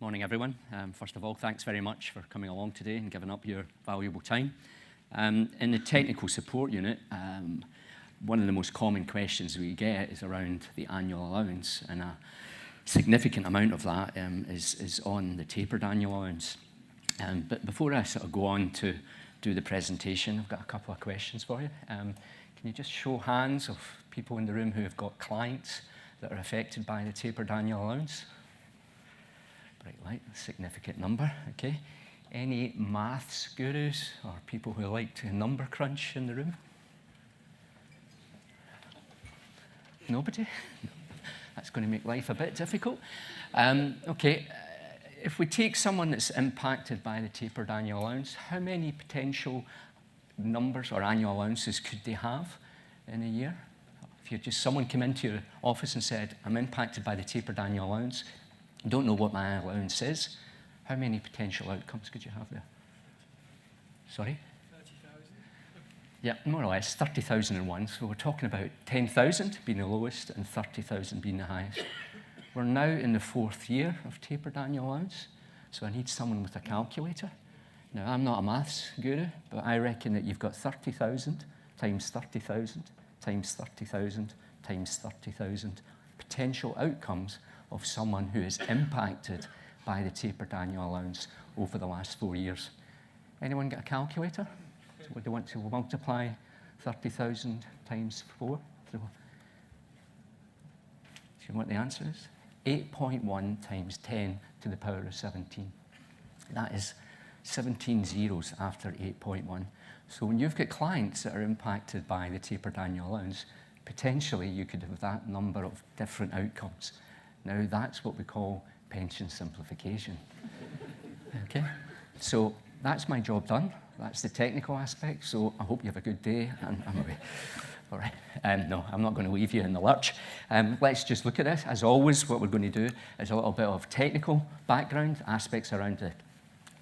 Morning, everyone. First of all, thanks very much for coming along today and giving up your valuable time. In the technical support unit, one of the most common questions we get is around the annual allowance, and a significant amount of that is on the tapered annual allowance. But before I sort of go on to do the presentation, I've got a couple of questions for you. Can you just show hands of people in the room who have got clients that are affected by the tapered annual allowance? Bright light, a significant number, okay. Any maths gurus or people who like to number crunch in the room? Nobody? That's going to make life a bit difficult. Okay, if we take someone that's impacted by the tapered annual allowance, how many potential numbers or annual allowances could they have in a year? If you just someone came into your office and said, I'm impacted by the tapered annual allowance, don't know what my allowance is, how many potential outcomes could you have there? Sorry? 30,000. Yeah, more or less, 30,001. So we're talking about 10,000 being the lowest and 30,000 being the highest. We're now in the 4th year of tapered annual allowance, so I need someone with a calculator. Now, I'm not a maths guru, but I reckon that you've got 30,000 times 30,000 times 30,000 times 30,000 potential outcomes of someone who is impacted by the tapered annual allowance over the last 4 years. Anyone got a calculator? So would they want to multiply 30,000 times 4? Do you know what the answer is? 8.1 times 10 to the power of 17. That is 17 zeros after 8.1. So when you've got clients that are impacted by the tapered annual allowance, potentially you could have that number of different outcomes. Now, that's what we call pension simplification. Okay? So that's my job done. That's the technical aspect. So I hope you have a good day, and I'm away. All right. No, I'm not going to leave you in the lurch. Let's just look at this. As always, what we're going to do is a little bit of technical background, aspects around the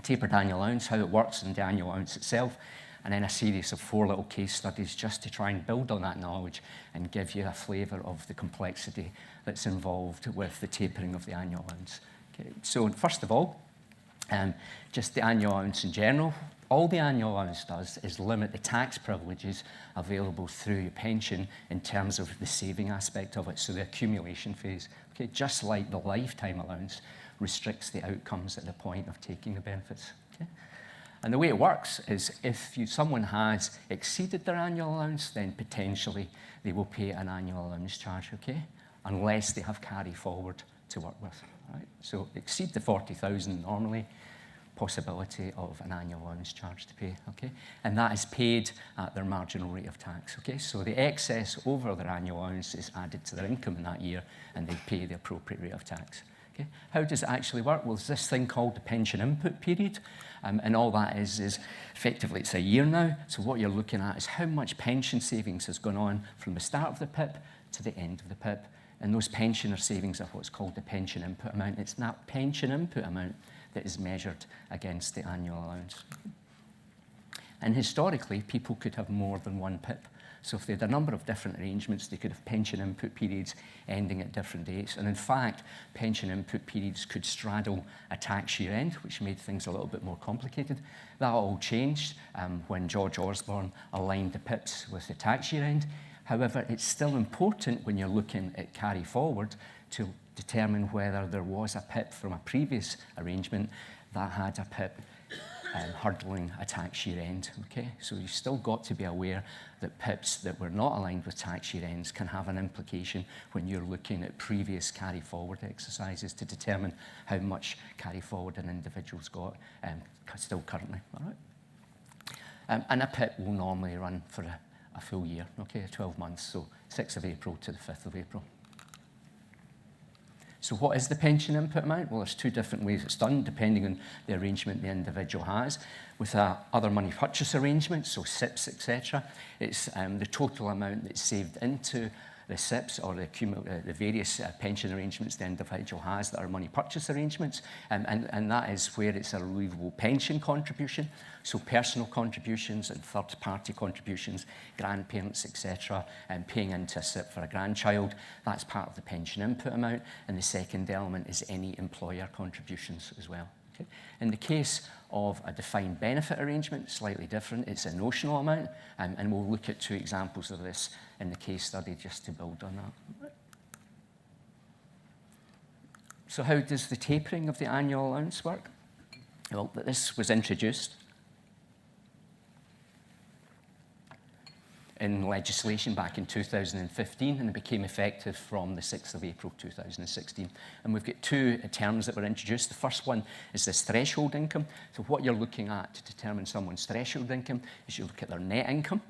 tapered annual allowance, how it works, and the annual allowance itself, and then a series of 4 little case studies just to try and build on that knowledge and give you a flavour of the complexity that's involved with the tapering of the annual allowance. Okay. So first of all, just the annual allowance in general. All the annual allowance does is limit the tax privileges available through your pension in terms of the saving aspect of it, so the accumulation phase. Okay, just like the lifetime allowance restricts the outcomes at the point of taking the benefits. Okay? And the way it works is if someone has exceeded their annual allowance, then potentially they will pay an annual allowance charge, okay? Unless they have carry forward to work with, right? So exceed the 40,000 normally, possibility of an annual allowance charge to pay, okay? And that is paid at their marginal rate of tax, okay? So the excess over their annual allowance is added to their income in that year, and they pay the appropriate rate of tax. Okay. How does it actually work? Well, there's this thing called the pension input period, and all that is effectively it's a year now. So what you're looking at is how much pension savings has gone on from the start of the PIP to the end of the PIP, and those pensioner savings are what's called the pension input amount. It's that pension input amount that is measured against the annual allowance. And historically, people could have more than one PIP. So if they had a number of different arrangements, they could have pension input periods ending at different dates. And in fact, pension input periods could straddle a tax year end, which made things a little bit more complicated. That all changed when George Osborne aligned the PIPs with the tax year end. However, it's still important when you're looking at carry forward to determine whether there was a PIP from a previous arrangement that had a PIP hurdling a tax year end, okay? So you've still got to be aware that PIPs that were not aligned with tax year ends can have an implication when you're looking at previous carry forward exercises to determine how much carry forward an individual's got still currently, all right? And a PIP will normally run for a full year, okay, 12 months, so 6th of April to the 5th of April. So what is the pension input amount? Well, there's 2 different ways it's done, depending on the arrangement the individual has. With other money purchase arrangements, so SIPs, etc., it's the total amount that's saved into the SIPs or the various pension arrangements the individual has that are money purchase arrangements, and that is where it's a relievable pension contribution. So personal contributions and third-party contributions, grandparents, etc., and paying into a SIP for a grandchild, that's part of the pension input amount. And the second element is any employer contributions as well. Okay. In the case of a defined benefit arrangement, slightly different. It's a notional amount, and we'll look at 2 examples of this in the case study just to build on that. So how does the tapering of the annual allowance work? Well, this was introduced in legislation back in 2015, and it became effective from the 6th of April 2016. And we've got 2 terms that were introduced. The first one is this threshold income. So what you're looking at to determine someone's threshold income is you look at their net income.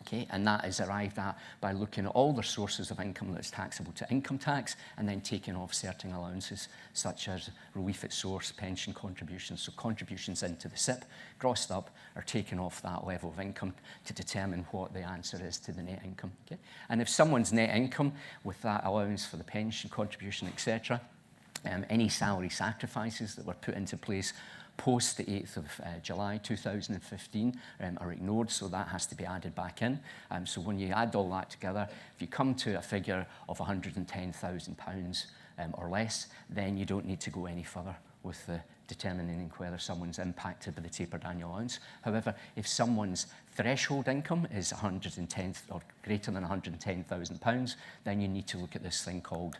Okay, and that is arrived at by looking at all their sources of income that's taxable to income tax and then taking off certain allowances such as relief at source, pension contributions. So contributions into the SIP, grossed up, are taken off that level of income to determine what the answer is to the net income. Okay? And if someone's net income with that allowance for the pension contribution, etc., any salary sacrifices that were put into place post the 8th of July 2015 are ignored, so that has to be added back in. So when you add all that together, if you come to a figure of £110,000 or less, then you don't need to go any further with determining whether someone's impacted by the tapered annual allowance. However, if someone's threshold income is 110 or greater than £110,000, then you need to look at this thing called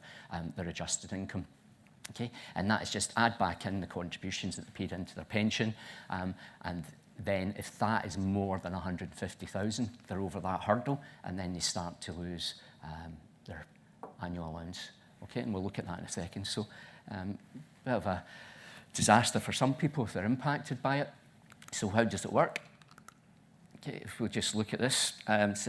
their adjusted income. Okay, and that is just add back in the contributions that they paid into their pension, and then if that is more than 150,000, they're over that hurdle, and then they start to lose their annual allowance. Okay, and we'll look at that in a second. So, a bit of a disaster for some people if they're impacted by it. So how does it work? Okay, if we'll just look at this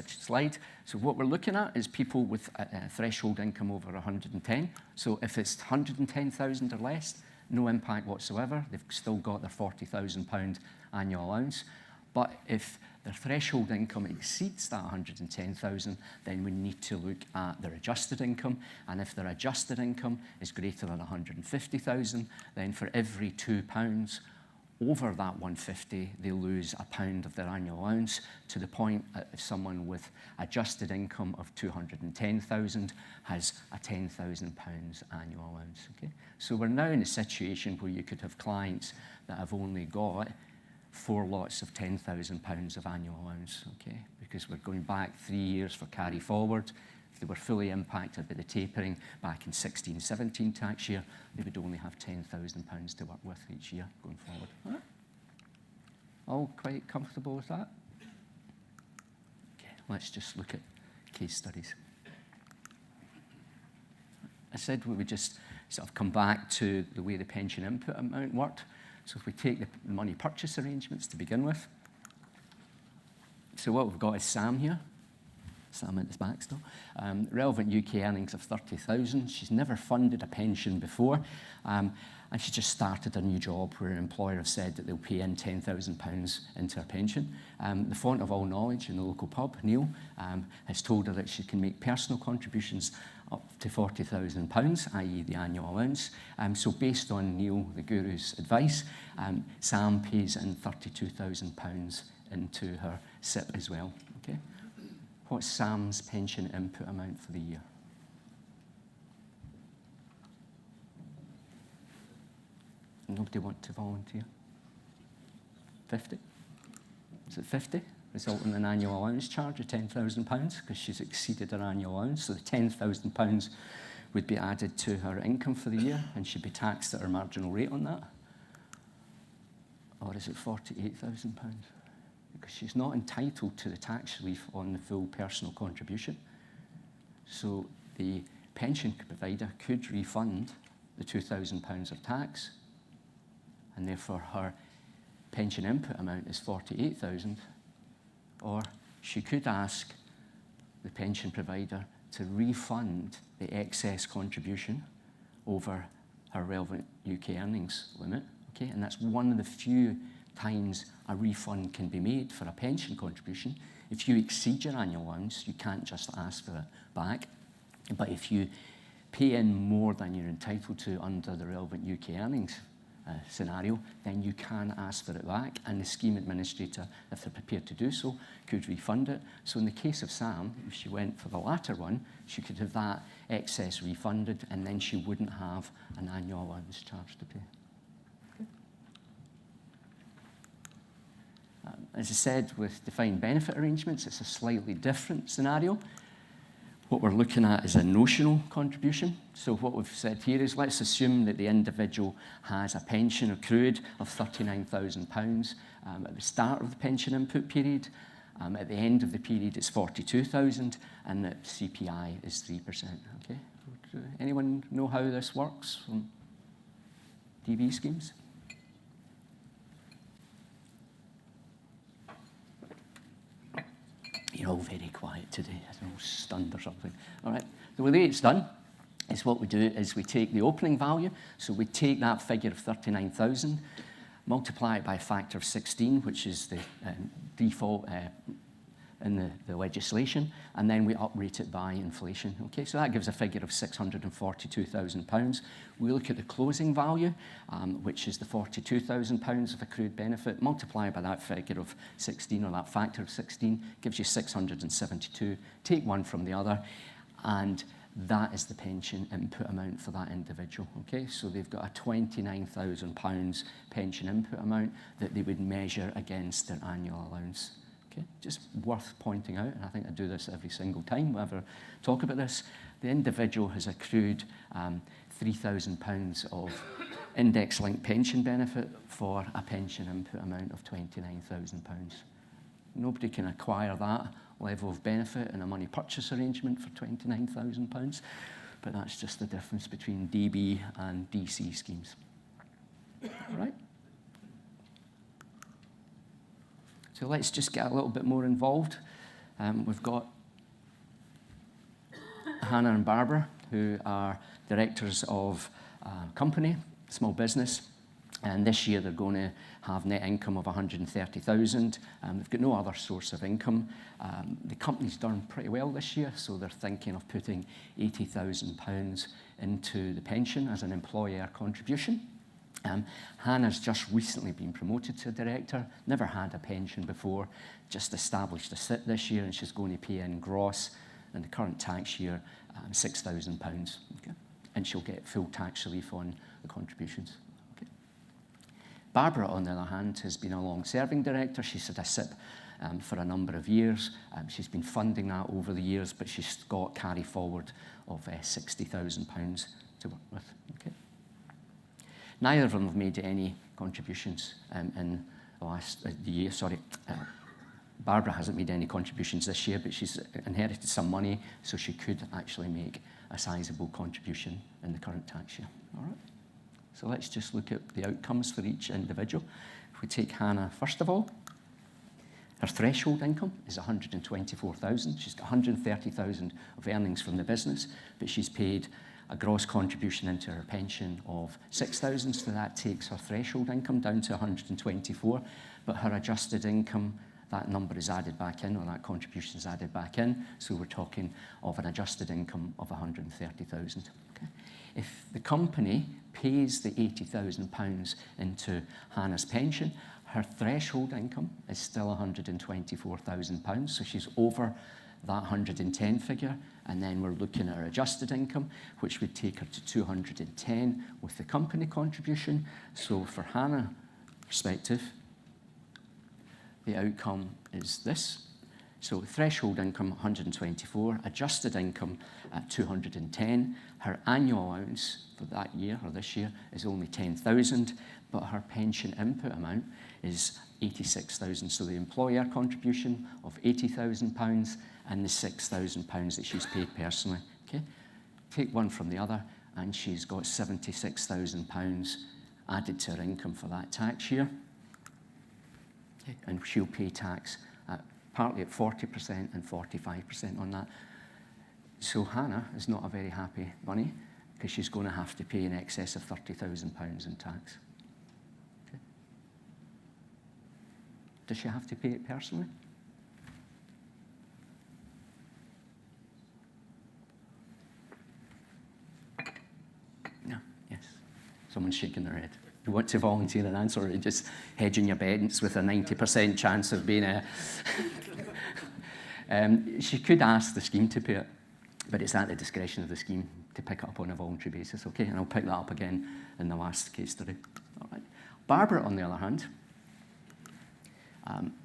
slide. So what we're looking at is people with a threshold income over 110. So if it's 110,000 or less, no impact whatsoever. They've still got their £40,000 annual allowance. But if their threshold income exceeds that 110,000, then we need to look at their adjusted income. And if their adjusted income is greater than 150,000, then for every £2 over that 150, they lose £1 of their annual allowance, to the point that if someone with adjusted income of 210,000 has a £10,000 annual allowance. Okay? So we're now in a situation where you could have clients that have only got 4 lots of £10,000 of annual allowance, okay? Because we're going back 3 years for carry forward. If they were fully impacted by the tapering back in 16-17 tax year, they would only have £10,000 to work with each year going forward. All right? All quite comfortable with that? Okay, let's just look at case studies. I said we would just sort of come back to the way the pension input amount worked. So if we take the money purchase arrangements to begin with, so what we've got is Sam here. Sam at his back still. Relevant UK earnings of 30,000. She's never funded a pension before, and she just started a new job where an employer have said that they'll pay in £10,000 into her pension. The font of all knowledge in the local pub, Neil, has told her that she can make personal contributions up to £40,000, i.e. the annual allowance. So based on Neil, the guru's advice, Sam pays in £32,000 into her SIP as well. Okay. What's Sam's pension input amount for the year? Nobody want to volunteer? 50? Is it 50? Resulting in an annual allowance charge of £10,000 because she's exceeded her annual allowance. So the £10,000 would be added to her income for the year and she'd be taxed at her marginal rate on that. Or is it £48,000? Because she's not entitled to the tax relief on the full personal contribution. So the pension provider could refund the £2,000 of tax, and therefore her pension input amount is £48,000, or she could ask the pension provider to refund the excess contribution over her relevant UK earnings limit. Okay, and that's one of the few times a refund can be made for a pension contribution. If you exceed your annual allowance, you can't just ask for it back. But if you pay in more than you're entitled to under the relevant UK earnings scenario, then you can ask for it back, and the scheme administrator, if they're prepared to do so, could refund it. So in the case of Sam, if she went for the latter one, she could have that excess refunded, and then she wouldn't have an annual allowance charge to pay. As I said, with defined benefit arrangements, it's a slightly different scenario. What we're looking at is a notional contribution. So what we've said here is, let's assume that the individual has a pension accrued of £39,000 at the start of the pension input period. At the end of the period, it's £42,000, and that CPI is 3%. Okay. Anyone know how this works from DB schemes? You're all very quiet today. I'm all stunned or something. All right. The way it's done is what we do is we take the opening value. So we take that figure of 39,000, multiply it by a factor of 16, which is the default in the legislation, and then we uprate it by inflation. Okay, so that gives a figure of £642,000. We look at the closing value, which is the £42,000 of accrued benefit, multiply by that figure of 16, or that factor of 16, gives you 672. Take one from the other, and that is the pension input amount for that individual. Okay, so they've got a £29,000 pension input amount that they would measure against their annual allowance. Okay, just worth pointing out, and I think I do this every single time whenever I talk about this, the individual has accrued £3,000 of index-linked pension benefit for a pension input amount of £29,000. Nobody can acquire that level of benefit in a money purchase arrangement for £29,000, but that's just the difference between DB and DC schemes. All right? So let's just get a little bit more involved. We've got Hannah and Barbara, who are directors of a company, small business, and this year they're going to have net income of 130,000. They've got no other source of income. The company's done pretty well this year, so they're thinking of putting £80,000 into the pension as an employer contribution. Hannah's just recently been promoted to director, never had a pension before, just established a SIT this year, and she's going to pay in gross in the current tax year £6,000. Okay? And she'll get full tax relief on the contributions. Okay? Barbara, on the other hand, has been a long-serving director. She's had a SIP for a number of years. She's been funding that over the years, but she's got carry forward of £60,000 to work with. Okay? Neither of them have made any contributions in the last year. Barbara hasn't made any contributions this year, but she's inherited some money, so she could actually make a sizable contribution in the current tax year. All right. So let's just look at the outcomes for each individual. If we take Hannah first of all, her threshold income is 124,000. She's got 130,000 of earnings from the business, but she's paid a gross contribution into her pension of 6,000, so that takes her threshold income down to 124, but her adjusted income, that number is added back in, or that contribution is added back in, so we're talking of an adjusted income of 130,000. Okay. If the company pays the £80,000 into Hannah's pension, her threshold income is still £124,000, so she's over that 110 figure, and then we're looking at her adjusted income, which would take her to 210 with the company contribution. So for Hannah's perspective, the outcome is this. So threshold income 124, adjusted income at 210. Her annual allowance for that year, or this year, is only 10,000, but her pension input amount is 86,000. So the employer contribution of £80,000 and the £6,000 that she's paid personally. Okay, take one from the other, and she's got £76,000 added to her income for that tax year. Okay. And she'll pay tax partly at 40% and 45% on that. So Hannah is not a very happy bunny, because she's going to have to pay in excess of £30,000 in tax. Okay. does she have to pay it personally? No, yes. Someone's shaking their head. You want to volunteer an answer, or just hedging your bets with a 90% chance of being a... She could ask the scheme to pay it, but it's at the discretion of the scheme to pick it up on a voluntary basis, okay? And I'll pick that up again in the last case study. All right. Barbara, on the other hand,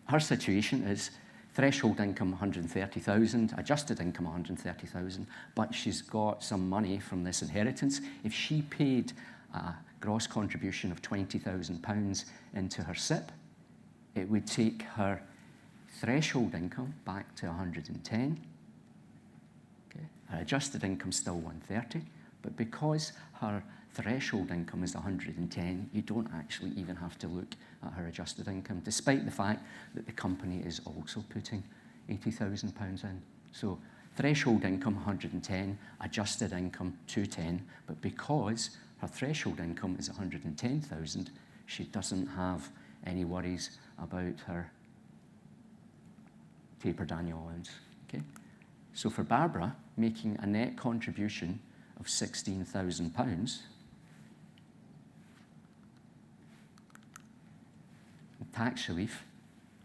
her situation is threshold income 130,000, adjusted income 130,000, but she's got some money from this inheritance. If she paid a gross contribution of £20,000 into her SIP, it would take her threshold income back to 110. Okay. Her adjusted income still 130, but because her threshold income is 110, you don't actually even have to look at her adjusted income, despite the fact that the company is also putting £80,000 in. So threshold income 110, adjusted income 210, but because her threshold income is 110,000, she doesn't have any worries about her tapered annual allowance. Okay? So for Barbara, making a net contribution of £16,000, tax relief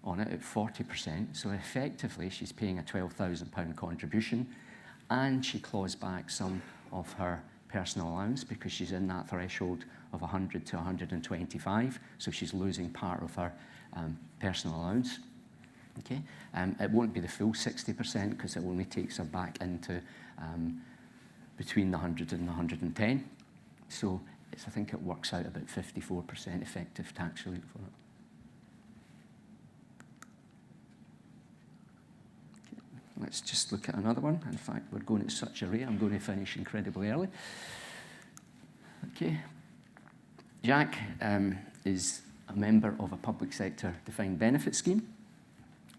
on it at 40%, so effectively she's paying a £12,000 contribution, and she claws back some of her personal allowance because she's in that threshold of 100 to 125, so she's losing part of her personal allowance. Okay, it won't be the full 60% because it only takes her back into between the 100 and the 110. So I think it works out about 54% effective tax relief for it. Okay, let's just look at another one. In fact, we're going at such a rate, I'm going to finish incredibly early. Okay, Jack is a member of a public sector defined benefit scheme.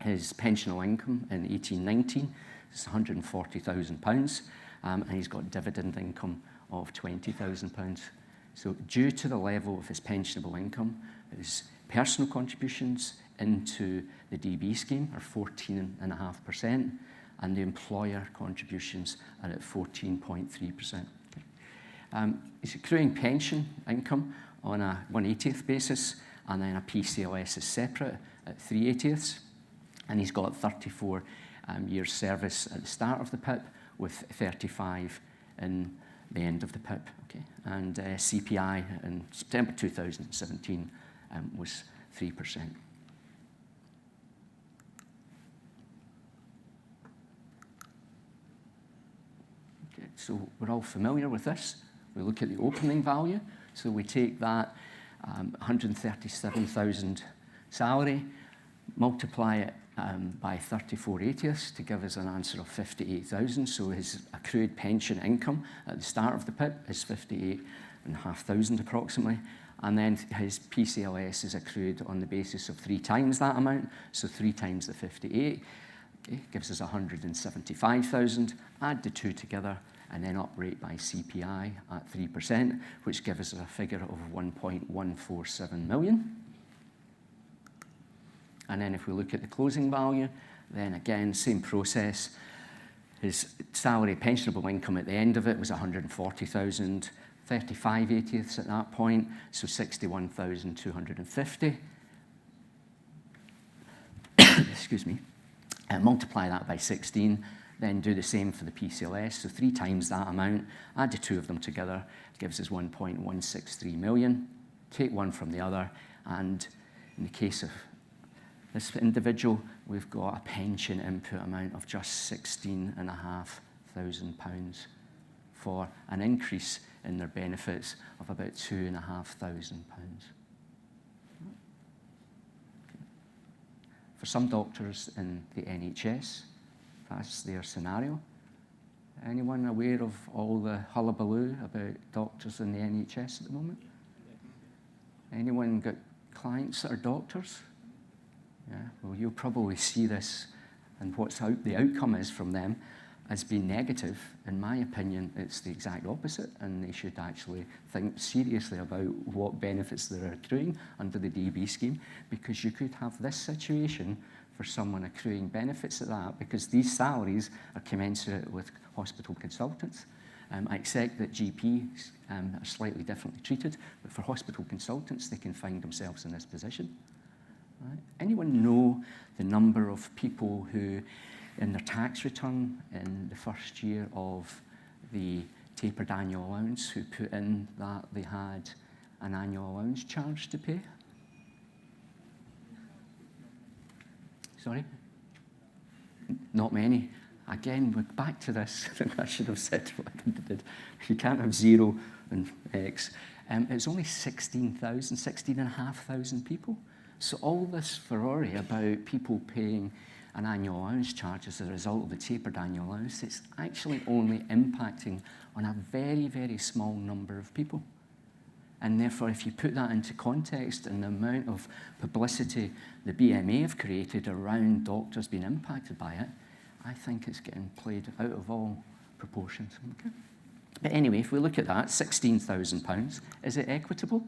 His pensionable income in 1819 is £140,000, and he's got dividend income of £20,000. So due to the level of his pensionable income, his personal contributions into the DB scheme are 14.5%, and the employer contributions are at 14.3%. He's accruing pension income on a 1/80th basis, and then a PCLS is separate at 3/80ths. And he's got 34 years service at the start of the PIP, with 35 in the end of the PIP. Okay? And CPI in September 2017 was 3%. Okay, so we're all familiar with this. We look at the opening value. So we take that 137,000 salary, multiply it by 34/80ths to give us an answer of 58,000. So his accrued pension income at the start of the PIP is 58,500 approximately. And then his PCLS is accrued on the basis of 3 times that amount. So 3 times the 58 gives us 175,000. Add the two together and then uprate by CPI at 3%, which gives us a figure of 1.147 million. And then if we look at the closing value, then again, same process. His salary pensionable income at the end of it was 140,000, 35/80ths at that point, so 61,250. Excuse me. Multiply that by 16, then do the same for the PCLS, so 3 times that amount, add the two of them together, gives us 1.163 million. Take one from the other, and in the case of this individual, we've got a pension input amount of just £16,500 for an increase in their benefits of about £2,500. For some doctors in the NHS, that's their scenario. Anyone aware of all the hullabaloo about doctors in the NHS at the moment? Anyone got clients that are doctors? Yeah, well, you'll probably see this and the outcome is from them. as being negative. In my opinion, it's the exact opposite, and they should actually think seriously about what benefits they're accruing under the DB scheme, because you could have this situation for someone accruing benefits at that, because these salaries are commensurate with hospital consultants. I accept that GPs are slightly differently treated, but for hospital consultants, they can find themselves in this position. Right? Anyone know the number of people who, in their tax return in the first year of the tapered annual allowance, who put in that they had an annual allowance charge to pay? Sorry? Not many. Again, we're back to this. I should have said what I did. You can't have 0 and X. It's only 16,500 people. So all this furore about people paying an annual allowance charge as a result of the tapered annual allowance, it's actually only impacting on a very, very small number of people. And therefore, if you put that into context and the amount of publicity the BMA have created around doctors being impacted by it, I think it's getting played out of all proportions. Okay? But anyway, if we look at that, £16,000, is it equitable?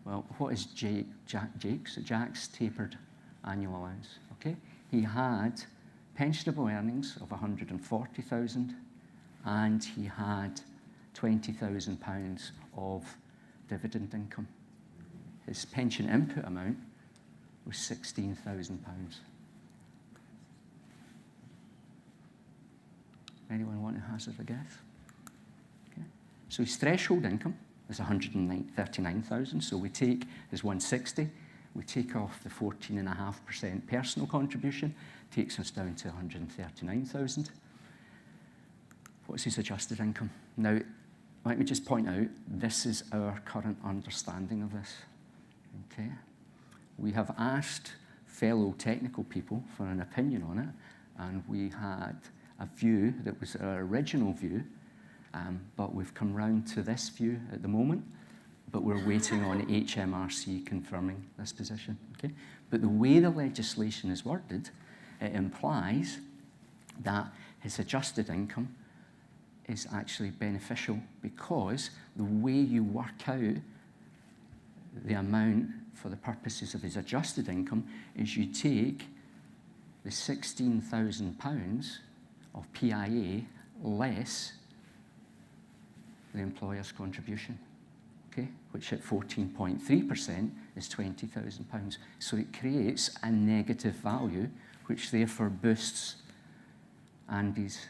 Well, what is Jack's tapered annual allowance? Okay, he had pensionable earnings of 140,000, and he had £20,000 of dividend income. His pension input amount was £16,000. Anyone want to hazard a guess? Okay. So his threshold income is 139,000. So we take his 160, we take off the 14.5% personal contribution, takes us down to 139,000. What's his adjusted income? Now, let me just point out, this is our current understanding of this. Okay? We have asked fellow technical people for an opinion on it, and we had a view that was our original view, but we've come round to this view at the moment, but we're waiting on HMRC confirming this position. Okay? But the way the legislation is worded, it implies that his adjusted income is actually beneficial, because the way you work out the amount for the purposes of his adjusted income is you take the £16,000 of PIA less the employer's contribution, okay, which at 14.3% is £20,000. So it creates a negative value, which therefore boosts Andy's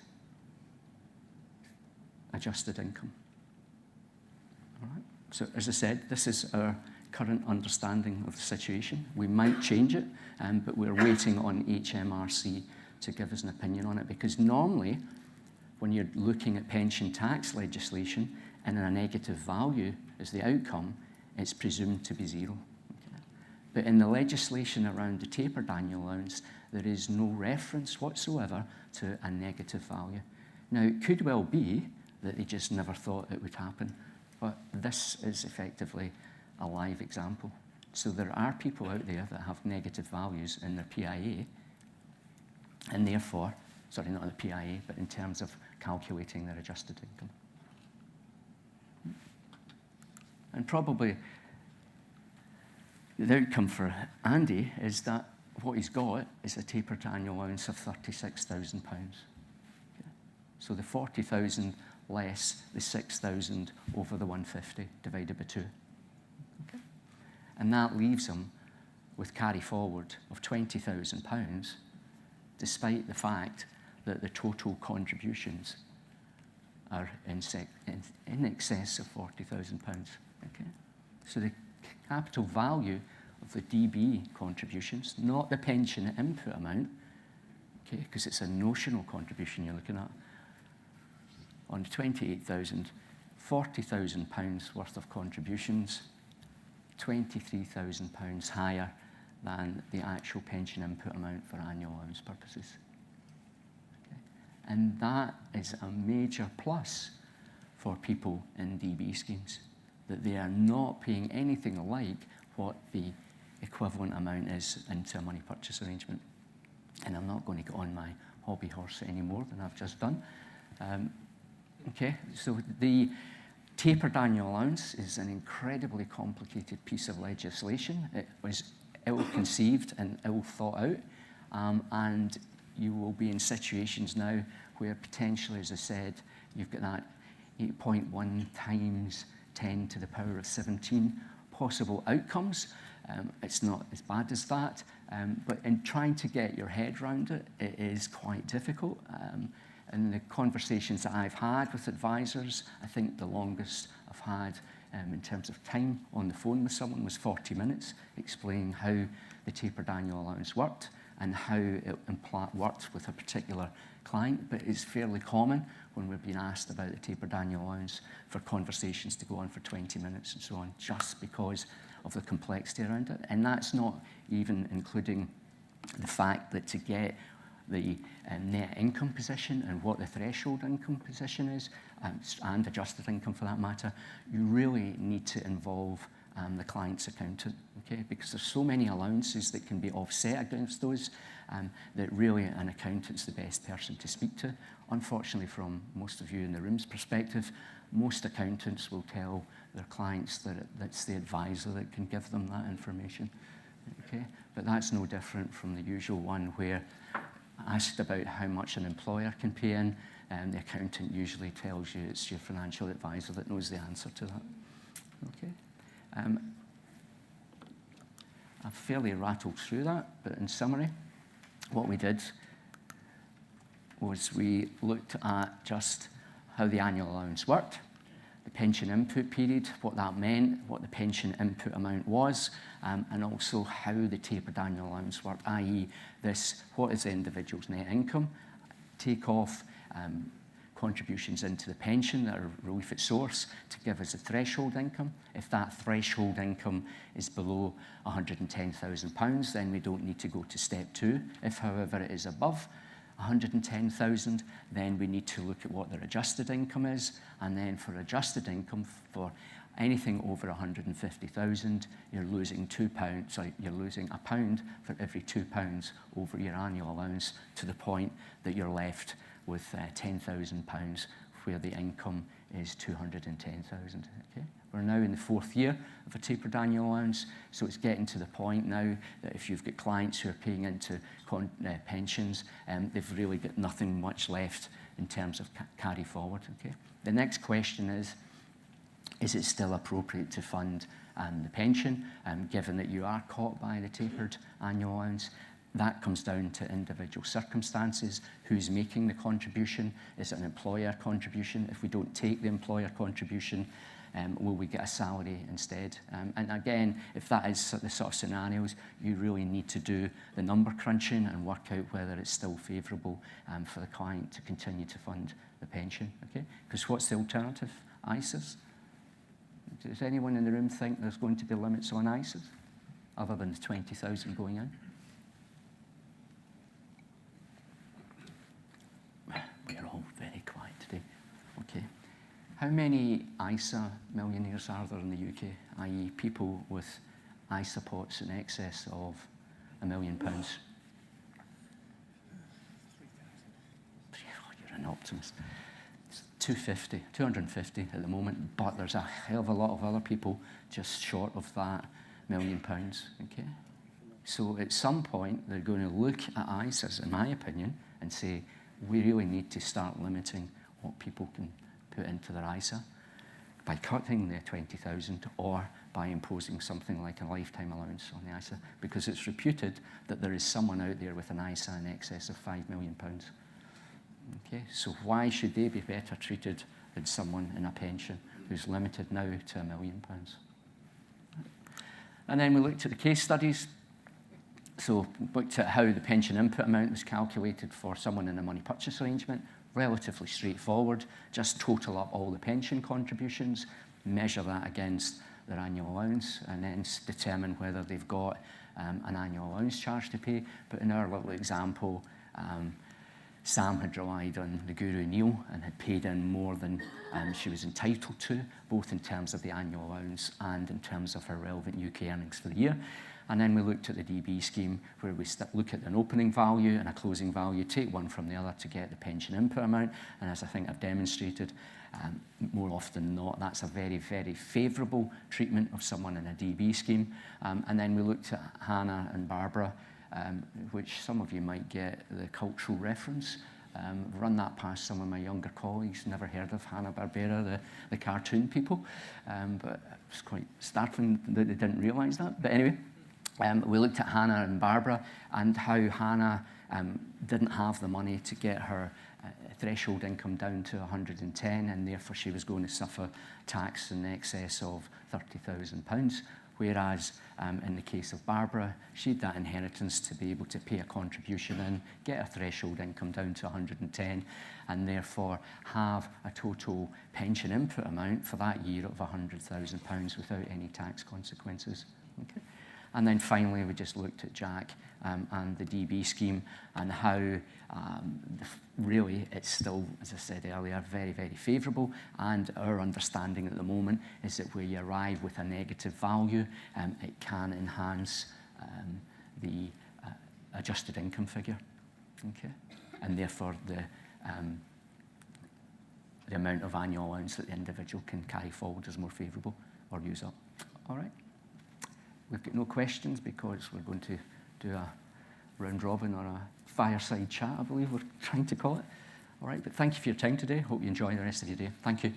adjusted income. All right. So as I said, this is our current understanding of the situation. We might change it, but we're waiting on HMRC to give us an opinion on it, because normally when you're looking at pension tax legislation and a negative value is the outcome, it's presumed to be 0. Okay. But in the legislation around the tapered annual allowance, there is no reference whatsoever to a negative value. Now, it could well be that they just never thought it would happen, but this is effectively a live example. So there are people out there that have negative values in their PIA, and therefore, sorry, not the PIA, but in terms of calculating their adjusted income. And probably the outcome for Andy is that what he's got is a tapered annual allowance of £36,000. Okay. So the 40,000 less the 6,000 over the 150 divided by 2. Okay. And that leaves him with carry forward of £20,000, despite the fact that the total contributions are in excess of £40,000. Okay? So the capital value of the DB contributions, not the pension input amount, okay, because it's a notional contribution you're looking at, on 28,000, £40,000 worth of contributions, £23,000 higher than the actual pension input amount for annual allowance purposes. Okay. And that is a major plus for people in DB schemes, that they are not paying anything like what the equivalent amount is into a money purchase arrangement. And I'm not going to go on my hobby horse any more than I've just done. Okay, so the tapered annual allowance is an incredibly complicated piece of legislation. It was ill-conceived and ill-thought out, and you will be in situations now where potentially, as I said, you've got that 8.1 times 10 to the power of 17 possible outcomes. It's not as bad as that, but in trying to get your head around it, it is quite difficult. And the conversations that I've had with advisors, I think the longest I've had in terms of time on the phone with someone was 40 minutes, explaining how the tapered annual allowance worked and how it worked with a particular client. But it's fairly common when we're being asked about the tapered annual allowance for conversations to go on for 20 minutes and so on, just because of the complexity around it. And that's not even including the fact that to get the net income position and what the threshold income position is, and adjusted income for that matter, you really need to involve the client's accountant, okay? Because there's so many allowances that can be offset against those that really an accountant's the best person to speak to. Unfortunately, from most of you in the room's perspective, most accountants will tell their clients that it's the advisor that can give them that information, okay? But that's no different from the usual one where asked about how much an employer can pay in, and the accountant usually tells you it's your financial advisor that knows the answer to that. Okay. I've fairly rattled through that, but in summary, what we did was we looked at just how the annual allowance worked, the pension input period, what that meant, what the pension input amount was, and also how the tapered annual allowance worked, i.e. this, what is the individual's net income, take off contributions into the pension that are relief at source to give us a threshold income. If that threshold income is below £110,000, then we don't need to go to step 2. If, however, it is above 110,000, then we need to look at what their adjusted income is, and then for adjusted income for anything over 150,000, you're losing you're losing £1 for every £2 over your annual allowance, to the point that you're left with £10,000 where the income is 210,000. Okay? We're now in the 4th year of a tapered annual allowance, so it's getting to the point now that if you've got clients who are paying into pensions, they've really got nothing much left in terms of carry forward. Okay? The next question is it still appropriate to fund the pension, given that you are caught by the tapered annual allowance? That comes down to individual circumstances. Who's making the contribution? Is it an employer contribution? If we don't take the employer contribution, will we get a salary instead? And again, if that is the sort of scenarios, you really need to do the number crunching and work out whether it's still favourable for the client to continue to fund the pension. Okay? Because what's the alternative? ISAs? Does anyone in the room think there's going to be limits on ISAs, other than the 20,000 going in? We're all very quiet today. Okay. How many ISA millionaires are there in the UK, i.e. people with ISA pots in excess of £1 million? Oh, you're an optimist. It's 250 at the moment, but there's a hell of a lot of other people just short of that £1 million, okay? So at some point, they're going to look at ISAs, in my opinion, and say, we really need to start limiting what people can put into their ISA by cutting the 20,000 or by imposing something like a lifetime allowance on the ISA, because it's reputed that there is someone out there with an ISA in excess of £5 million. Okay, so why should they be better treated than someone in a pension who's limited now to £1 million? And then we looked at the case studies. So looked at how the pension input amount was calculated for someone in a money purchase arrangement. Relatively straightforward. Just total up all the pension contributions, measure that against their annual allowance, and then determine whether they've got an annual allowance charge to pay. But in our little example, Sam had relied on the guru Neil and had paid in more than she was entitled to, both in terms of the annual allowance and in terms of her relevant UK earnings for the year. And then we looked at the DB scheme, where we look at an opening value and a closing value, take one from the other to get the pension input amount. And as I think I've demonstrated, more often than not, that's a very, very favourable treatment of someone in a DB scheme. And then we looked at Hannah and Barbara, which some of you might get the cultural reference. Run that past some of my younger colleagues, never heard of Hanna-Barbera, the cartoon people, but it was quite startling that they didn't realise that. But anyway, we looked at Hannah and Barbara and how Hannah didn't have the money to get her threshold income down to 110, and therefore she was going to suffer tax in excess of £30,000. Whereas in the case of Barbara, she had that inheritance to be able to pay a contribution in, get her threshold income down to 110, and therefore have a total pension input amount for that year of £100,000 without any tax consequences. Okay. And then finally, we just looked at Jack and the DB scheme and how really it's still, as I said earlier, very, very favourable. And our understanding at the moment is that where you arrive with a negative value, it can enhance the adjusted income figure. Okay? And therefore, the amount of annual allowance that the individual can carry forward is more favourable or use up. All right? We've got no questions because we're going to do a round robin or a fireside chat, I believe we're trying to call it. All right, but thank you for your time today. Hope you enjoy the rest of your day. Thank you.